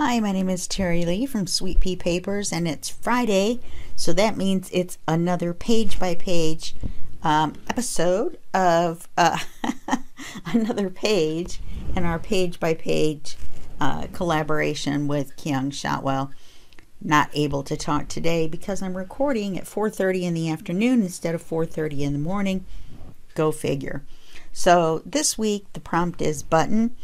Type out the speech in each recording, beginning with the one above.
Hi, my name is Terry Lee from Sweet Pea Papers, and it's Friday, so that means it's another page-by-page episode of another page in our page-by-page collaboration with Kyung Shotwell. Not able to talk today because I'm recording at 4:30 in the afternoon instead of 4:30 in the morning. Go figure. So this week the prompt is button.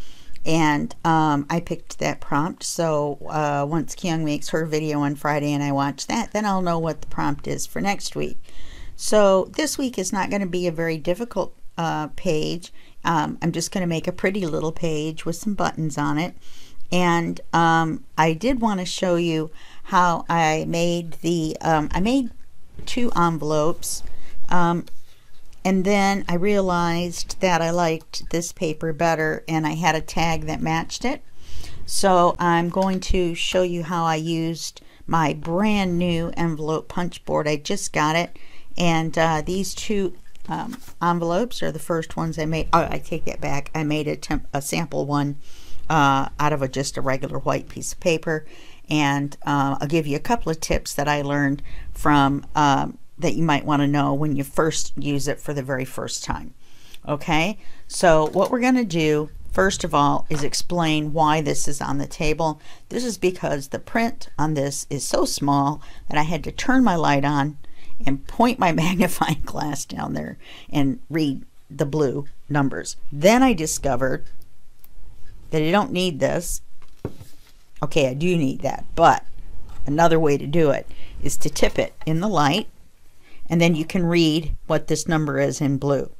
And I picked that prompt, so once Kyung makes her video on Friday and I watch that, then I'll know what the prompt is for next week. So this week is not going to be a very difficult page. I'm just going to make a pretty little page with some buttons on it. And I did want to show you how I made the, I made 2 envelopes. And then I realized that I liked this paper better and I had a tag that matched it. So I'm going to show you how I used my brand new envelope punch board. I just got it, and these 2 envelopes are the first ones I made. Oh, I take that back. I made a sample one out of just a regular white piece of paper, and I'll give you a couple of tips that I learned from that you might want to know when you first use it for the very first time. Okay, so what we're going to do first of all is explain why this is on the table. This is because the print on this is so small that I had to turn my light on and point my magnifying glass down there and read the blue numbers. Then I discovered that I don't need this. Okay, I do need that, but another way to do it is to tip it in the light, and then you can read what this number is in blue.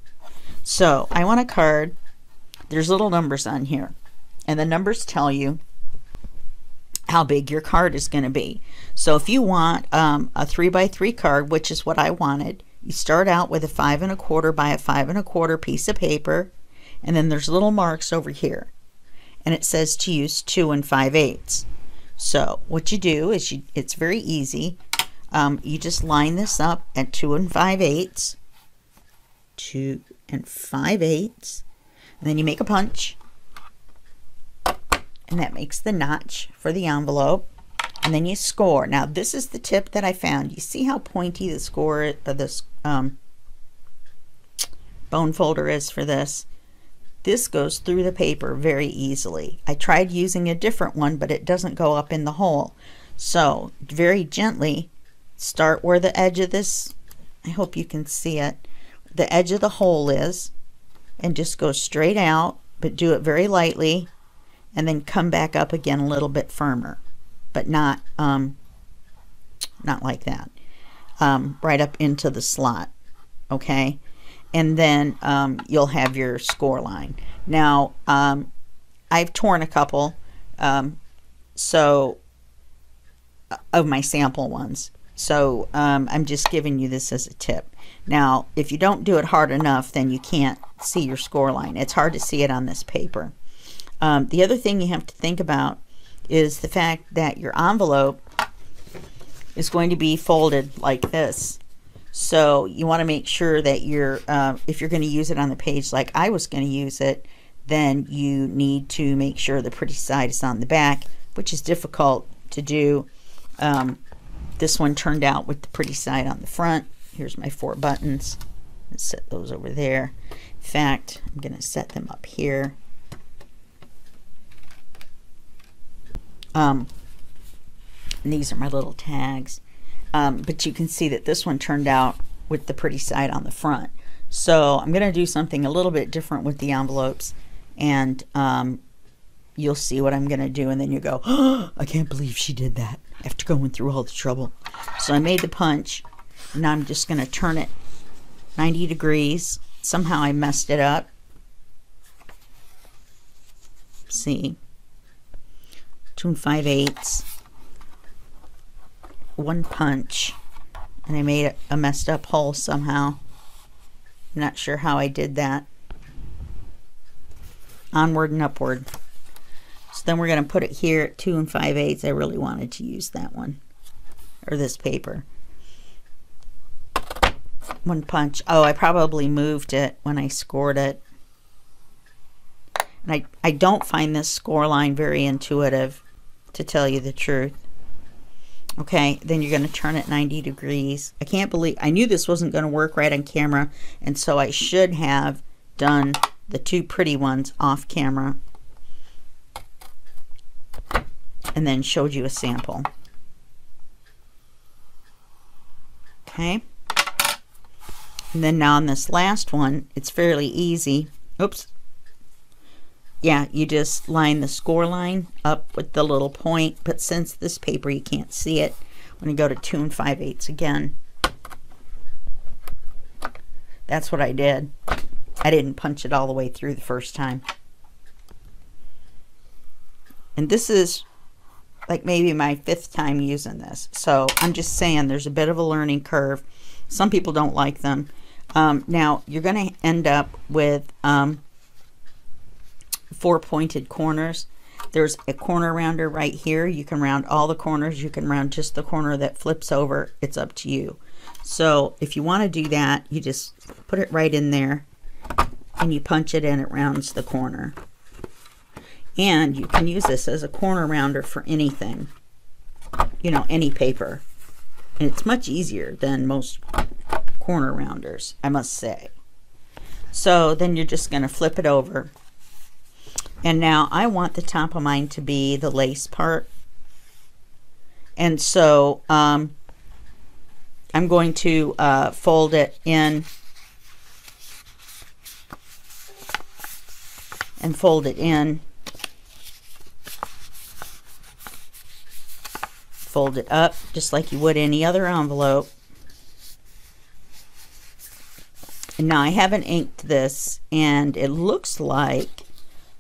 So I want a card. There's little numbers on here, and the numbers tell you how big your card is going to be. So if you want a 3x3 card, which is what I wanted, you start out with a 5 1/4 by a 5 1/4 piece of paper, and then there's little marks over here, and it says to use 2 5/8. So what you do is it's very easy. You just line this up at 2 5/8, 2 5/8, and then you make a punch, and that makes the notch for the envelope, and then you score. Now this is the tip that I found. You see how pointy the score, this bone folder is for this? This goes through the paper very easily. I tried using a different one, but it doesn't go up in the hole. So very gently start where the edge of this, I hope you can see it, the edge of the hole is, and just go straight out, but do it very lightly, and then come back up again a little bit firmer, but not like that, right up into the slot. Okay, and then you'll have your score line. Now I've torn a couple so of my sample ones. So I'm just giving you this as a tip. Now, if you don't do it hard enough, then you can't see your score line. It's hard to see it on this paper. The other thing you have to think about is the fact that your envelope is going to be folded like this. So you want to make sure that if you're going to use it on the page like I was going to use it, then you need to make sure the pretty side is on the back, which is difficult to do. This one turned out with the pretty side on the front. Here's my 4 buttons. Let's set those over there. In fact, I'm going to set them up here. And these are my little tags. But you can see that this one turned out with the pretty side on the front. So I'm going to do something a little bit different with the envelopes, and you'll see what I'm going to do, and then you go, oh, I can't believe she did that after going through all the trouble. So I made the punch. Now I'm just going to turn it 90 degrees. Somehow I messed it up. See, 2 5/8, 1 punch, and I made a messed up hole somehow. I'm not sure how I did that. Onward and upward. So then we're going to put it here at 2 5/8. I really wanted to use that one, or this paper. 1 punch. Oh, I probably moved it when I scored it. And I don't find this score line very intuitive. to tell you the truth. Okay, then you're going to turn it 90 degrees. I can't believe, I knew this wasn't going to work right on camera, and so I should have done the two pretty ones off camera and then showed you a sample. Okay, and then now on this last one, it's fairly easy. Oops. Yeah, you just line the score line up with the little point, but since this paper you can't see it, I'm going to go to 2 5/8 again. That's what I did. I didn't punch it all the way through the first time. And this is like maybe my 5th time using this, so I'm just saying there's a bit of a learning curve. Some people don't like them. Now you're going to end up with 4 pointed corners. There's a corner rounder right here. You can round all the corners. You can round just the corner that flips over. It's up to you. So if you want to do that, you just put it right in there and you punch it and it rounds the corner. And you can use this as a corner rounder for anything, you know, any paper. And it's much easier than most corner rounders, I must say. So then you're just going to flip it over. And now I want the top of mine to be the lace part. And so I'm going to fold it in and fold it in. Fold it up just like you would any other envelope. And now I haven't inked this, and it looks like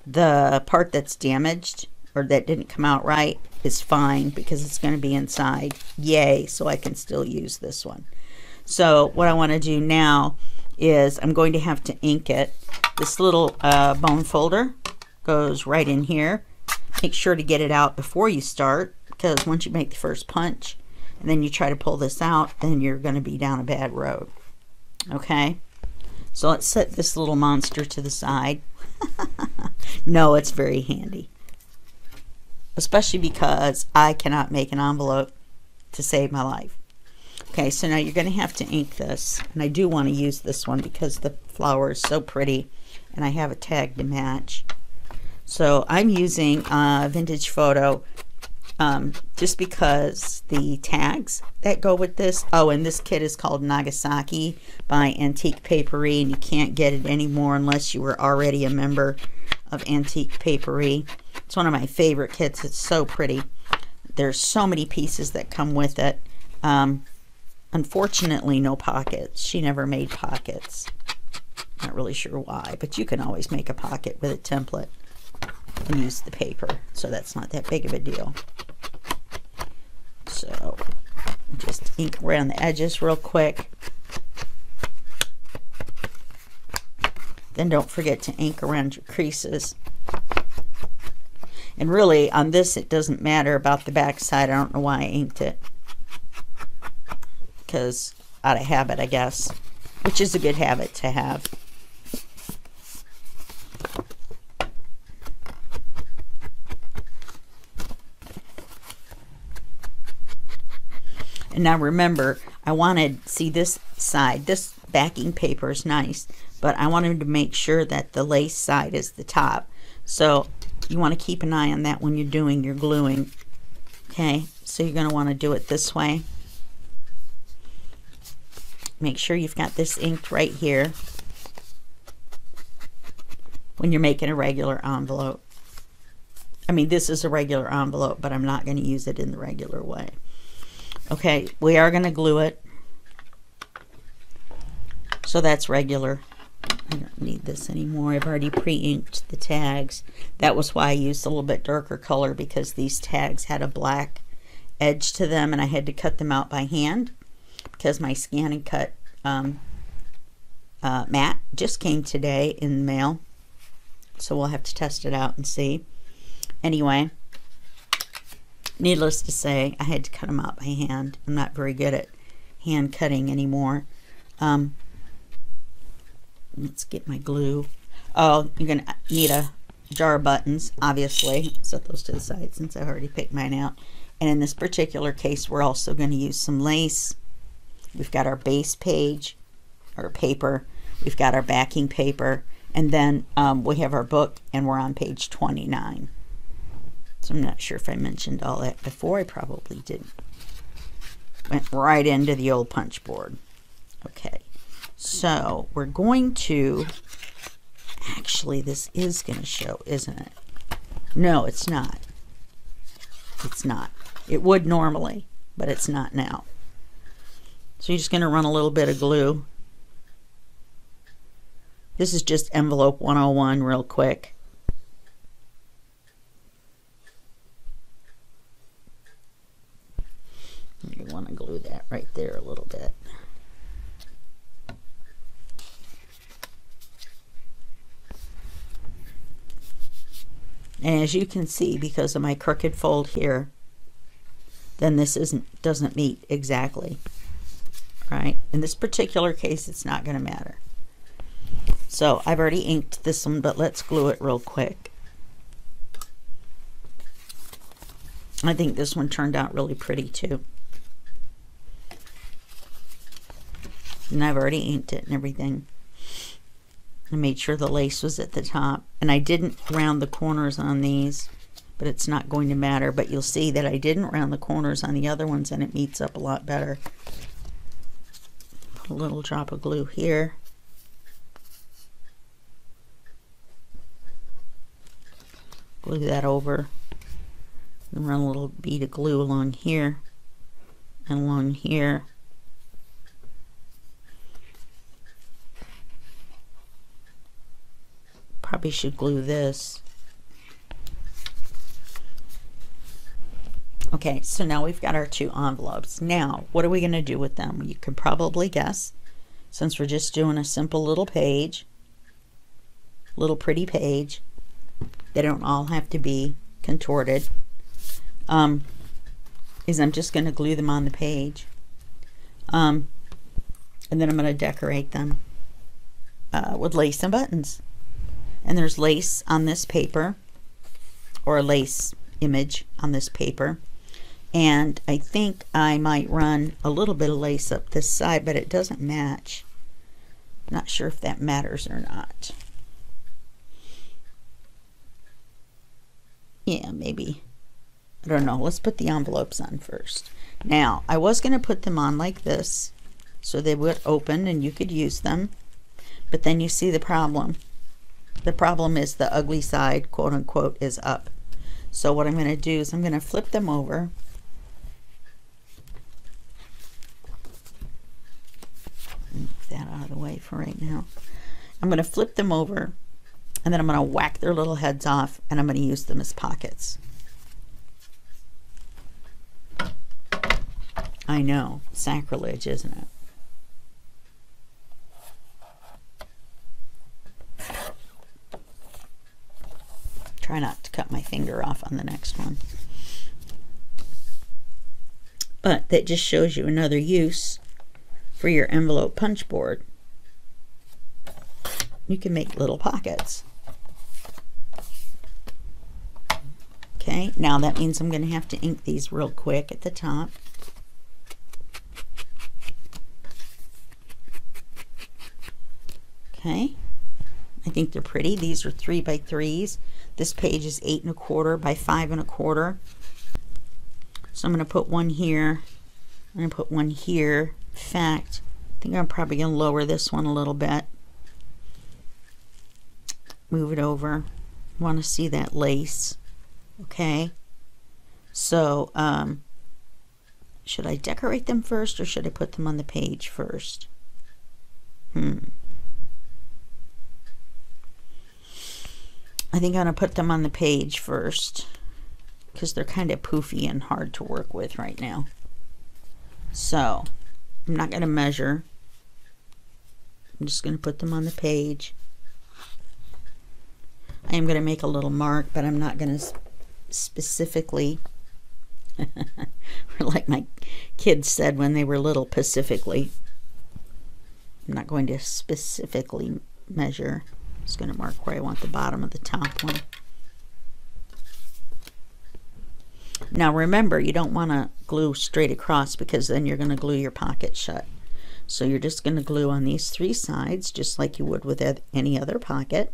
the part that's damaged or that didn't come out right is fine because it's going to be inside. Yay, so I can still use this one. So what I want to do now is I'm going to have to ink it. This little bone folder goes right in here. Make sure to get it out before you start, because once you make the first punch and then you try to pull this out, then you're going to be down a bad road. Okay, so let's set this little monster to the side. No, it's very handy, especially because I cannot make an envelope to save my life. Okay, so now you're going to have to ink this, and I do want to use this one because the flower is so pretty and I have a tag to match. So I'm using Vintage Photo just because the tags that go with this, oh, and this kit is called Nagasaki by Antique Papery, and you can't get it anymore unless you were already a member of Antique Papery. It's one of my favorite kits. It's so pretty. There's so many pieces that come with it. Unfortunately, no pockets. She never made pockets. Not really sure why, but you can always make a pocket with a template and use the paper, so that's not that big of a deal. So just ink around the edges real quick. Then don't forget to ink around your creases. And really on this it doesn't matter about the back side. I don't know why I inked it, because out of habit, I guess, which is a good habit to have. And now remember, I wanted, see this side, this backing paper is nice, but I wanted to make sure that the lace side is the top. So you want to keep an eye on that when you're doing your gluing. Okay, so you're going to want to do it this way. Make sure you've got this inked right here when you're making a regular envelope. I mean, this is a regular envelope, but I'm not going to use it in the regular way. Okay, we are going to glue it. So that's regular. I don't need this anymore. I've already pre-inked the tags. That was why I used a little bit darker color, because these tags had a black edge to them and I had to cut them out by hand because my scan and cut mat just came today in the mail. So we'll have to test it out and see. Anyway, needless to say, I had to cut them out by hand. I'm not very good at hand cutting anymore. Let's get my glue. Oh, you're going to need a jar of buttons, obviously. Set those to the side since I've already picked mine out. And in this particular case, we're also going to use some lace. We've got our base page, or paper. We've got our backing paper. And then we have our book, and we're on page 29. So I'm not sure if I mentioned all that before. I probably didn't. Went right into the old punch board. Okay, so we're going to, actually this is going to show, isn't it? No, it's not. It's not. It would normally, but it's not now. So you're just going to run a little bit of glue. This is just envelope 101 real quick. You want to glue that right there a little bit. And as you can see, because of my crooked fold here, then this doesn't meet exactly, right? In this particular case, it's not going to matter. So I've already inked this one, but let's glue it real quick. I think this one turned out really pretty too. And I've already inked it and everything. I made sure the lace was at the top. And I didn't round the corners on these, but it's not going to matter. But you'll see that I didn't round the corners on the other ones, and it meets up a lot better. Put a little drop of glue here. Glue that over. And run a little bead of glue along here and along here. Probably should glue this. Okay, so now we've got our two envelopes. Now, what are we going to do with them? You can probably guess, since we're just doing a simple little page, little pretty page. They don't all have to be contorted. Is I'm just going to glue them on the page. And then I'm going to decorate them with lace and buttons. And there's lace on this paper, or a lace image on this paper. And I think I might run a little bit of lace up this side, but it doesn't match. Not sure if that matters or not. Yeah, maybe. I don't know. Let's put the envelopes on first. Now, I was going to put them on like this, so they would open and you could use them. But then you see the problem. The problem is the ugly side, quote unquote, is up. So what I'm going to do is I'm going to flip them over. Move that out of the way for right now. I'm going to flip them over, and then I'm going to whack their little heads off, and I'm going to use them as pockets. I know, sacrilege, isn't it? Try not to cut my finger off on the next one. But that just shows you another use for your envelope punch board. You can make little pockets. Okay, now that means I'm going to have to ink these real quick at the top. Okay, I think they're pretty. These are 3 by 3s. This page is 8 1/4 by 5 1/4. So I'm going to put one here. I'm going to put one here. In fact, I think I'm probably going to lower this one a little bit. Move it over. Want to see that lace. Okay. So, should I decorate them first, or should I put them on the page first? I think I'm going to put them on the page first, because they're kind of poofy and hard to work with right now. So, I'm not going to measure. I'm just going to put them on the page. I am going to make a little mark, but I'm not going to specifically, like my kids said when they were little, specifically. I'm not going to specifically measure. I'm just going to mark where I want the bottom of the top one. Now remember, you don't want to glue straight across because then you're going to glue your pocket shut. So you're just going to glue on these 3 sides just like you would with any other pocket.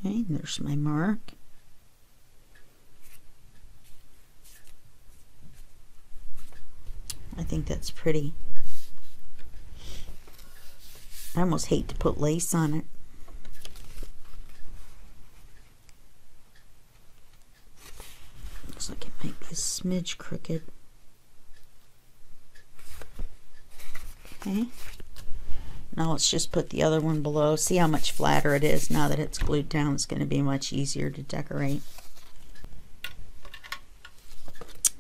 Okay, there's my mark. I think that's pretty. I almost hate to put lace on it. Looks like it might be a smidge crooked. Okay. Now let's just put the other one below. See how much flatter it is now that it's glued down. It's going to be much easier to decorate.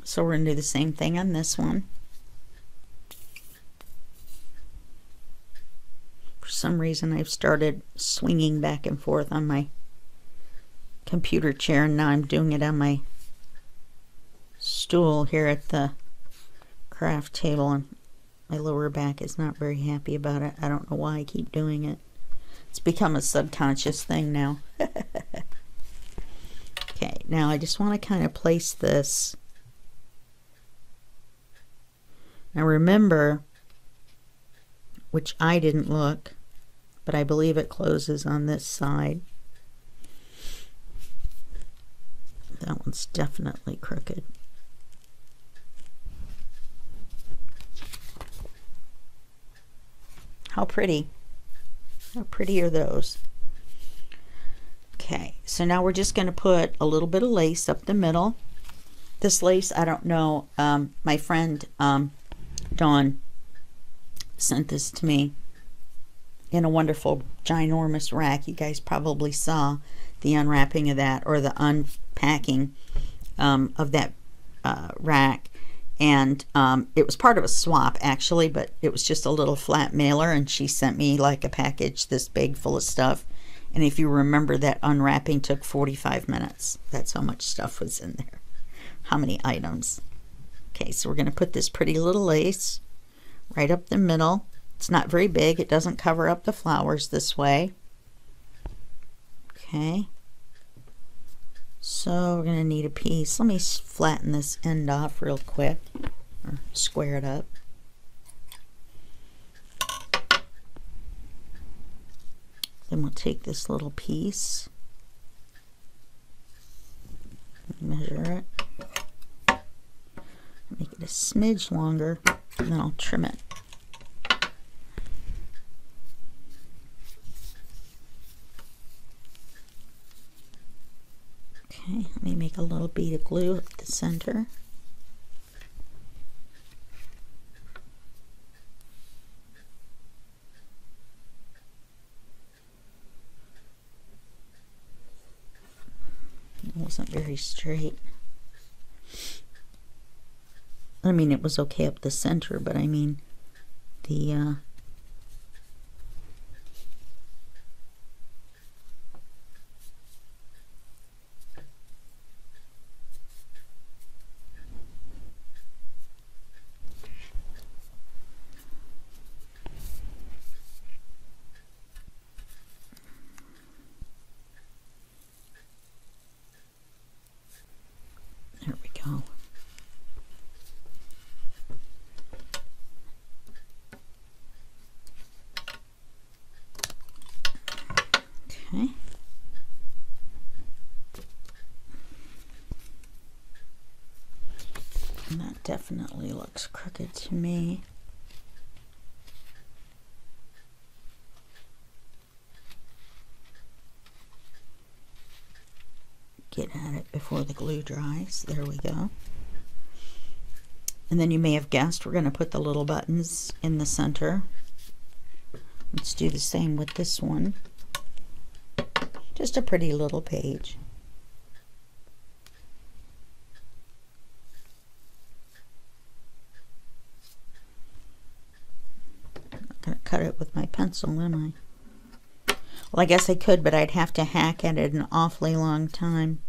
So we're going to do the same thing on this one. For some reason I've started swinging back and forth on my computer chair, and now I'm doing it on my stool here at the craft table, and my lower back is not very happy about it. I don't know why I keep doing it. It's become a subconscious thing now. Okay, now I just want to kind of place this. Now remember, which I didn't look, but I believe it closes on this side. That one's definitely crooked. How pretty. How pretty are those? Okay, so now we're just going to put a little bit of lace up the middle. This lace, I don't know, my friend Dawn sent this to me in a wonderful ginormous rack. You guys probably saw the unwrapping of that, or the unpacking of that rack. And it was part of a swap actually, but it was just a little flat mailer, and she sent me like a package this big full of stuff. And if you remember, that unwrapping took 45 minutes. That's how much stuff was in there. How many items. Okay, so we're going to put this pretty little lace right up the middle. It's not very big. It doesn't cover up the flowers this way. Okay. So we're going to need a piece. Let me flatten this end off real quick, or square it up. Then we'll take this little piece, measure it, make it a smidge longer, and then I'll trim it. Okay, let me make a little bead of glue up the center. It wasn't very straight. I mean, it was okay up the center, but I mean the there we go. Okay. And that definitely looks crooked to me. Get at it before the glue dries. There we go. And then you may have guessed we're going to put the little buttons in the center. Let's do the same with this one. Just a pretty little page. I'm not going to cut it with my pencil, am I? Well, I guess I could, but I'd have to hack at it an awfully long time.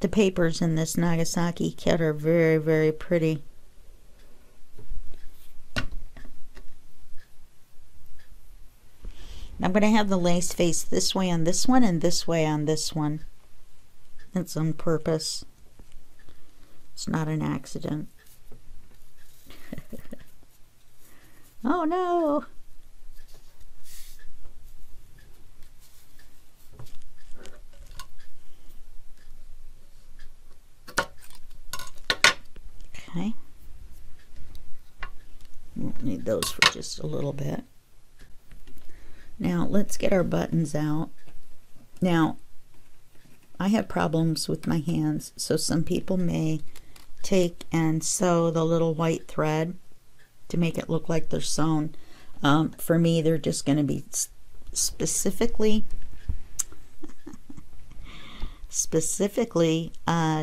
The papers in this Nagasaki kit are very, very pretty. I'm going to have the lace face this way on this one and this way on this one. It's on purpose. It's not an accident. Oh no! Okay. We'll need those for just a little bit. Now let's get our buttons out. Now I have problems with my hands, so some people may take and sew the little white thread to make it look like they're sewn. For me, they're just going to be specifically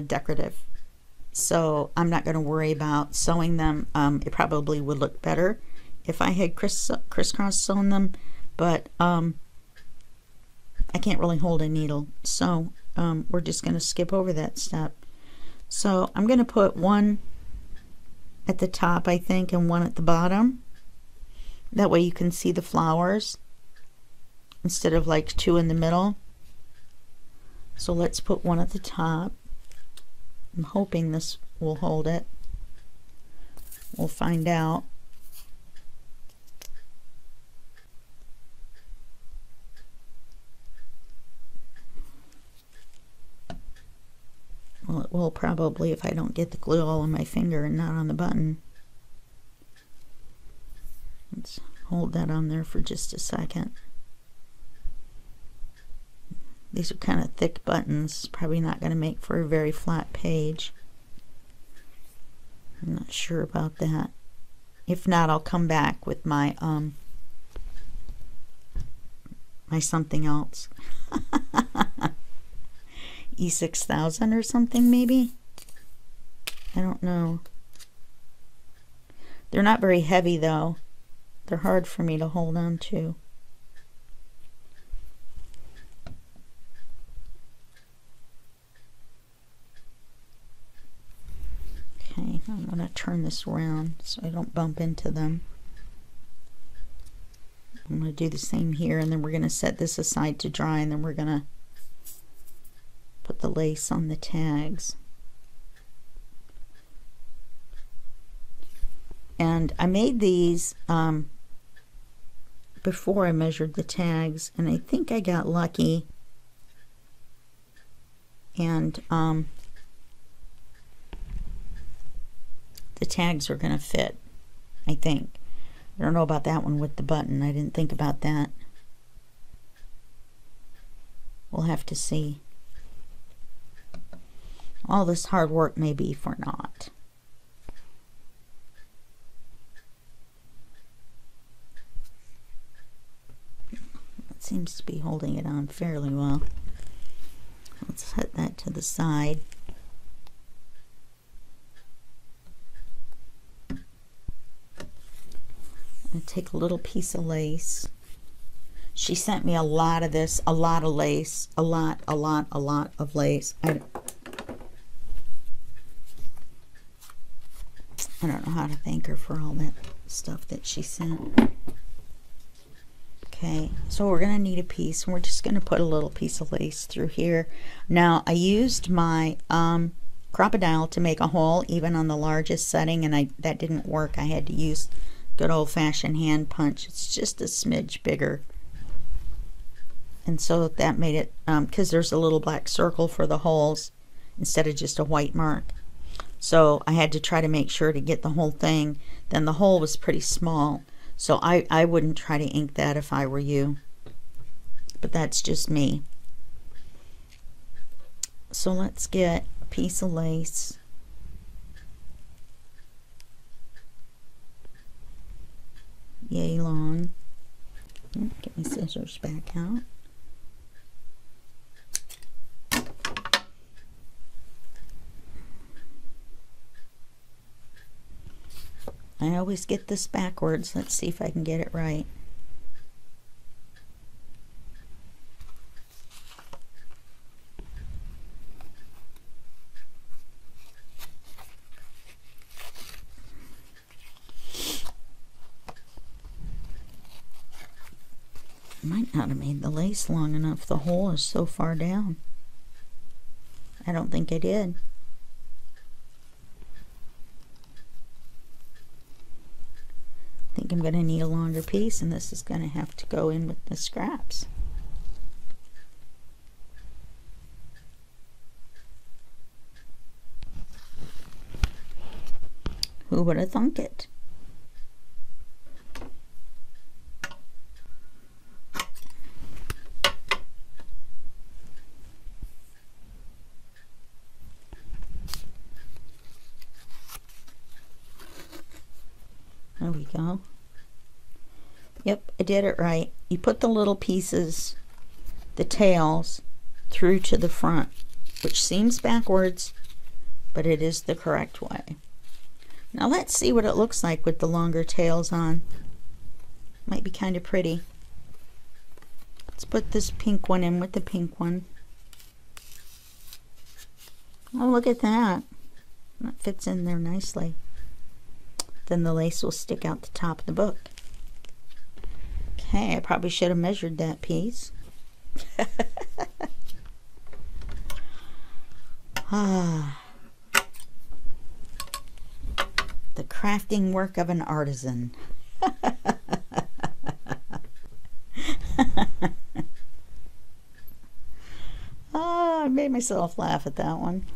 decorative. So I'm not going to worry about sewing them. It probably would look better if I had crisscross sewn them, but I can't really hold a needle, so we're just going to skip over that step. So I'm going to put one at the top, I think, and one at the bottom. That way you can see the flowers instead of like two in the middle. So let's put one at the top. I'm hoping this will hold it. We'll find out. Well, it will probably if I don't get the glue all on my finger and not on the button. Let's hold that on there for just a second. These are kind of thick buttons, probably not going to make for a very flat page. I'm not sure about that. If not, I'll come back with my my something else. E6000 or something, maybe? I don't know. They're not very heavy though. They're hard for me to hold on to. Okay, I'm going to turn this around so I don't bump into them. I'm going to do the same here, and then we're going to set this aside to dry, and then we're going to put the lace on the tags. And I made these before I measured the tags, and I think I got lucky, and the tags are going to fit, I think. I don't know about that one with the button. I didn't think about that. We'll have to see. All this hard work may be for naught. It seems to be holding it on fairly well. Let's set that to the side. I'm going to take a little piece of lace. She sent me a lot of this, a lot of lace, a lot of lace. I don't know how to thank her for all that stuff that she sent. Okay, so we're going to need a piece, and we're just going to put a little piece of lace through here. Now, I used my Crocodile to make a hole, even on the largest setting, and that didn't work. I had to use good old-fashioned hand punch. It's just a smidge bigger. And so that made it, because there's a little black circle for the holes instead of just a white mark. So I had to try to make sure to get the whole thing. Then the hole was pretty small, so I wouldn't try to ink that if I were you. But that's just me. So let's get a piece of lace. Yay long. Get my scissors back out. I always get this backwards. Let's see if I can get it right. Might not have made the lace long enough. The hole is so far down. I don't think I did. I think I'm going to need a longer piece, and this is going to have to go in with the scraps. Who would have thunk it? There we go. Yep, I did it right. You put the little pieces, the tails, through to the front, which seems backwards, but it is the correct way. Now let's see what it looks like with the longer tails on. Might be kind of pretty. Let's put this pink one in with the pink one. Oh, look at that. That fits in there nicely. Then the lace will stick out the top of the book. Okay, I probably should have measured that piece. The crafting work of an artisan. I made myself laugh at that one.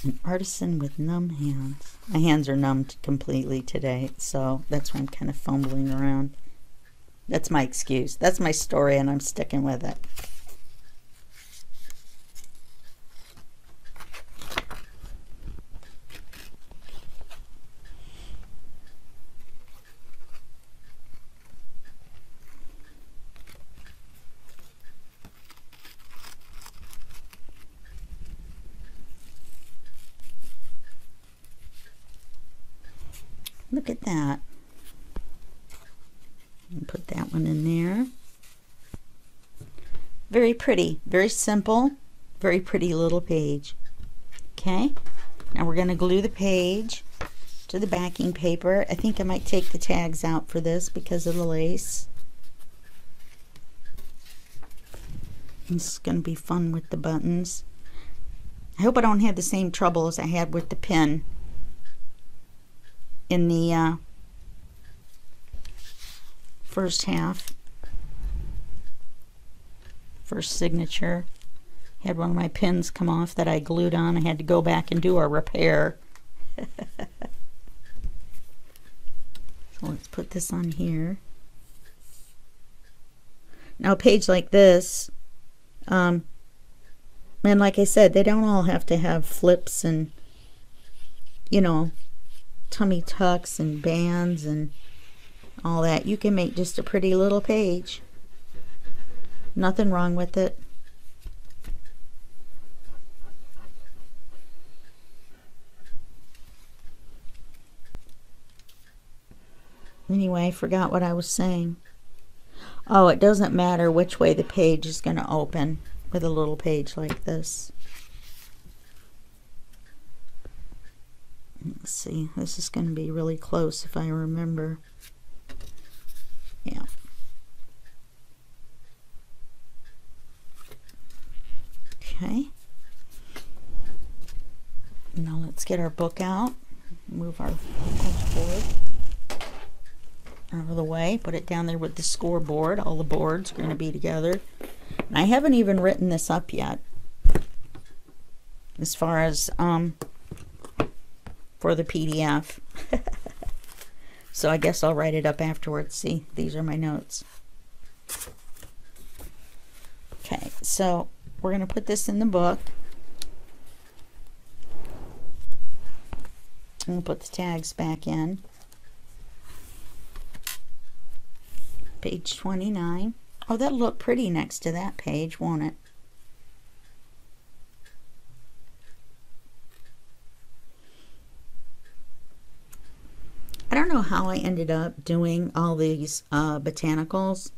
An artisan with numb hands. My hands are numbed completely today, so that's why I'm kind of fumbling around. That's my excuse. That's my story, and I'm sticking with it. Look at that. And put that one in there. Very pretty, very simple, very pretty little page. Okay, now we're going to glue the page to the backing paper. I think I might take the tags out for this because of the lace. This is going to be fun with the buttons. I hope I don't have the same trouble as I had with the pin in the first half, first signature. Had one of my pins come off that I glued on. I had to go back and do a repair. So let's put this on here. Now a page like this, and like I said, they don't all have to have flips and, you know, tummy tucks and bands and all that. You can make just a pretty little page. Nothing wrong with it. Anyway, I forgot what I was saying. Oh, it doesn't matter which way the page is going to open with a little page like this. Let's see, this is going to be really close if I remember. Yeah. Okay. Now let's get our book out. Move our punchboard out of the way. Put it down there with the scoreboard. All the boards are going to be together. And I haven't even written this up yet. As far as for the PDF. So I guess I'll write it up afterwards. See, these are my notes. Okay, so we're going to put this in the book. I'm going to put the tags back in. Page 29. Oh, that'll look pretty next to that page, won't it? I don't know how I ended up doing all these botanicals.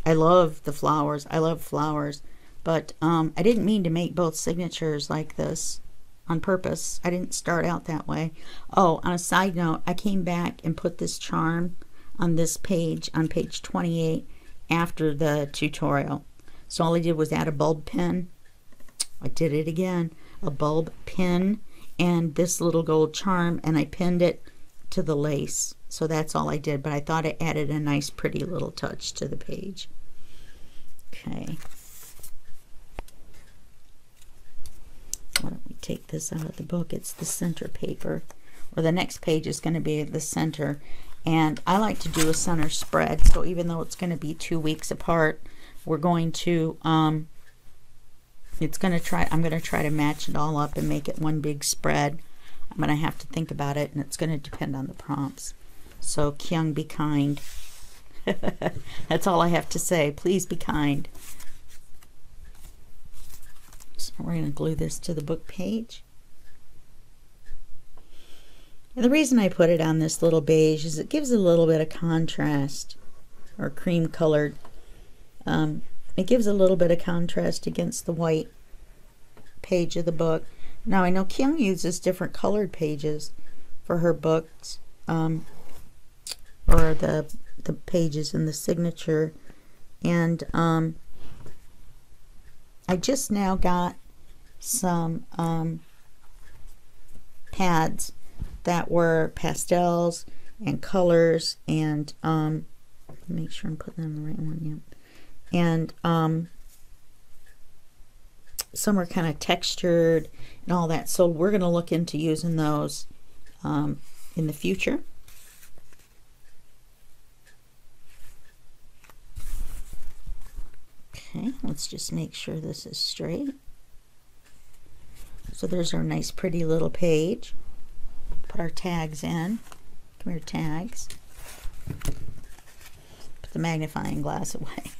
I love the flowers. I love flowers. But I didn't mean to make both signatures like this. on purpose. I didn't start out that way. Oh, on a side note, I came back and put this charm on this page, on page 28, after the tutorial. So all I did was add a bulb pin. I did it again. A bulb pin and this little gold charm, and I pinned it to the lace. So that's all I did, but I thought it added a nice pretty little touch to the page. Okay. Why don't we take this out of the book? It's the center paper, or the next page is going to be the center. And I like to do a center spread, so even though it's going to be 2 weeks apart, we're going to I'm going to try to match it all up and make it one big spread. I'm going to have to think about it, and it's going to depend on the prompts. So Kyung, be kind. That's all I have to say. Please be kind. So we're going to glue this to the book page. And the reason I put it on this little beige is it gives a little bit of contrast, or cream colored. It gives a little bit of contrast against the white page of the book. Now I know Kyung uses different colored pages for her books, or the pages in the signature, and I just now got some pads that were pastels and colors, and make sure I'm putting in the right one. Yeah. And some are kind of textured and all that, so we're going to look into using those in the future. Okay, let's just make sure this is straight. So there's our nice pretty little page. Put our tags in. Come here, tags. Put the magnifying glass away.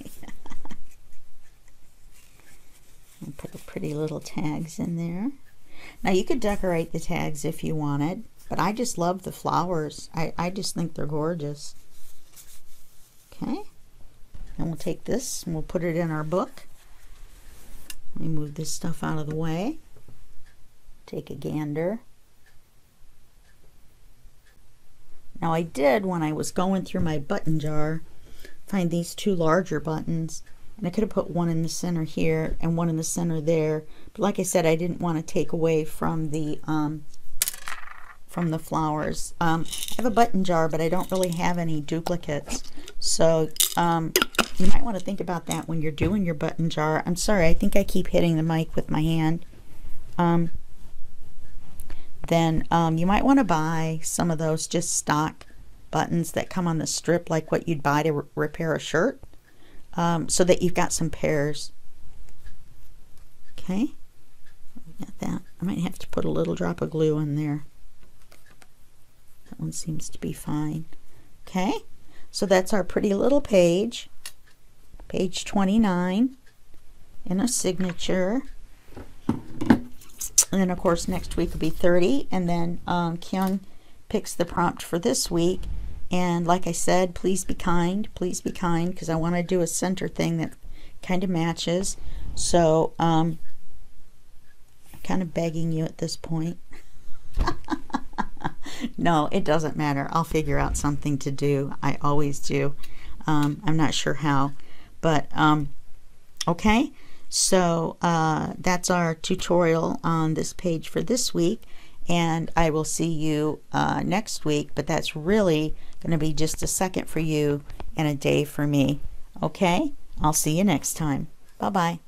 And put the pretty little tags in there. Now you could decorate the tags if you wanted, but I just love the flowers. I just think they're gorgeous. Okay, and we'll take this and we'll put it in our book. Let me move this stuff out of the way. Take a gander. Now I did, when I was going through my button jar, find these two larger buttons. And I could have put one in the center here and one in the center there. But like I said, I didn't want to take away from the flowers. I have a button jar, but I don't really have any duplicates. So you might want to think about that when you're doing your button jar. I'm sorry, I think I keep hitting the mic with my hand. Then you might want to buy some of those just stock buttons that come on the strip, like what you'd buy to repair a shirt. So that you've got some pairs. Okay, got that. I might have to put a little drop of glue in there. That one seems to be fine. Okay, so that's our pretty little page, page 29, in a signature. And then of course next week will be 30, and then Kyung picks the prompt for this week. And like I said, please be kind, because I want to do a center thing that kind of matches. So I'm kind of begging you at this point. No, it doesn't matter. I'll figure out something to do. I always do. I'm not sure how, but okay. So that's our tutorial on this page for this week. And I will see you next week, but that's really going to be just a second for you and a day for me. Okay? I'll see you next time. Bye-bye.